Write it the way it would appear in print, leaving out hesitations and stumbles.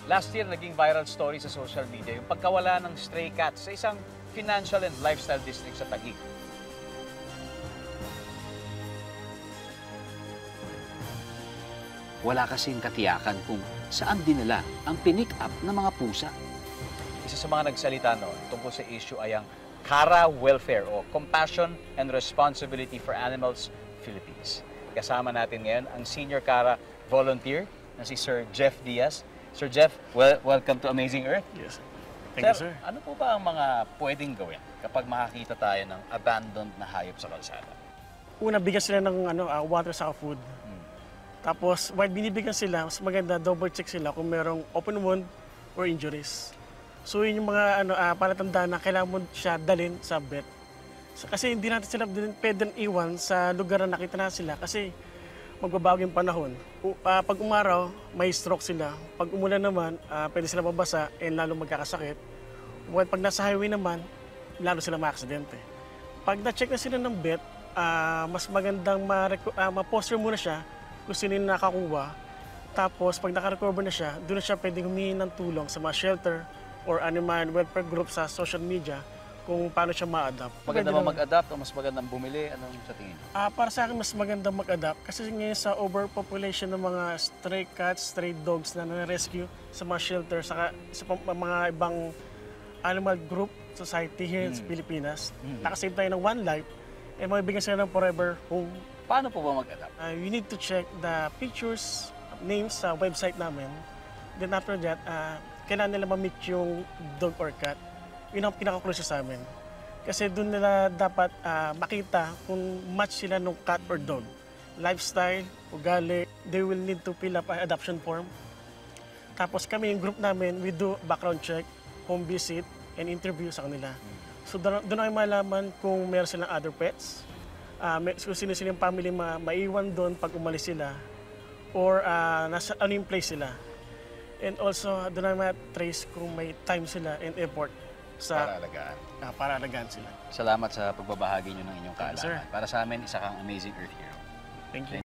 Last year, naging viral story sa social media yung pagkawala ng stray cats sa isang financial and lifestyle district sa Taguig. Wala kasing katiyakan kung saan dinala ang pinick up ng mga pusa. Isa sa mga nagsalita noon tungkol sa issue ay ang CARA Welfare o Compassion and Responsibility for Animals Philippines. Kasama natin ngayon ang senior CARA volunteer na si Sir Jeff Diaz. Sir Jeff, welcome to Amazing Earth. Yes. Thank you, sir. Ano po ba ang mga pwedeng gawin kapag makakita tayo ng abandoned na hayop sa kalsada? Una, bigyan sila ng water sa food. Tapos, while binibigyan sila, mas maganda double check sila kung merong open wound or injuries. So, yun yung mga palatandaan na kailangan mo siya dalhin sa vet. Kasi hindi natin sila pwedeng iwan sa lugar na nakita na sila kasi magbabago yung panahon. Pag umaraw, may stroke sila. Pag umulan naman, pwede sila mabasa and lalo magkakasakit. While pag nasa highway naman, lalo sila ma-aksidente. Pag na-check na sila ng vet, mas magandang ma-poster muna siya kung sino yung nakakuha. Tapos pag naka-recover na siya, doon na siya pwedeng humingi ng tulong sa mga shelter or animal welfare group sa social media kung paano siya ma-adapt. Maganda ba mag-adapt o mas magandang bumili? Anong sa tingin? Para sa akin, mas maganda mag-adapt kasi ngayon sa overpopulation ng mga stray cats, stray dogs na na-rescue sa mga shelter, sa mga ibang animal group society here sa Pilipinas, nakasave tayo ng one life, mabibigyan sila ng forever home. Paano po ba mag-adapt? You need to check the pictures, names sa website namin. Then after that, kailangan nila ma-meet yung dog or cat. Yun ang pinaka-close sa amin. Kasi doon nila dapat makita kung match sila ng cat or dog. Lifestyle, ugali, they will need to fill up an adoption form. Tapos kami, yung group namin, we do background check, home visit, and interview sa kanila. So doon ay malaman kung meron silang other pets, kung sino-sino yung family maiwan doon pag umalis sila, or nasa ano yung place sila. And also, doon ay ma-trace kung may time sila and effort Para alagaan. Para alagaan sila. Salamat sa pagbabahagi nyo ng inyong kaalaman. Sir. Para sa amin, isa kang Amazing Earth Hero. Thank you.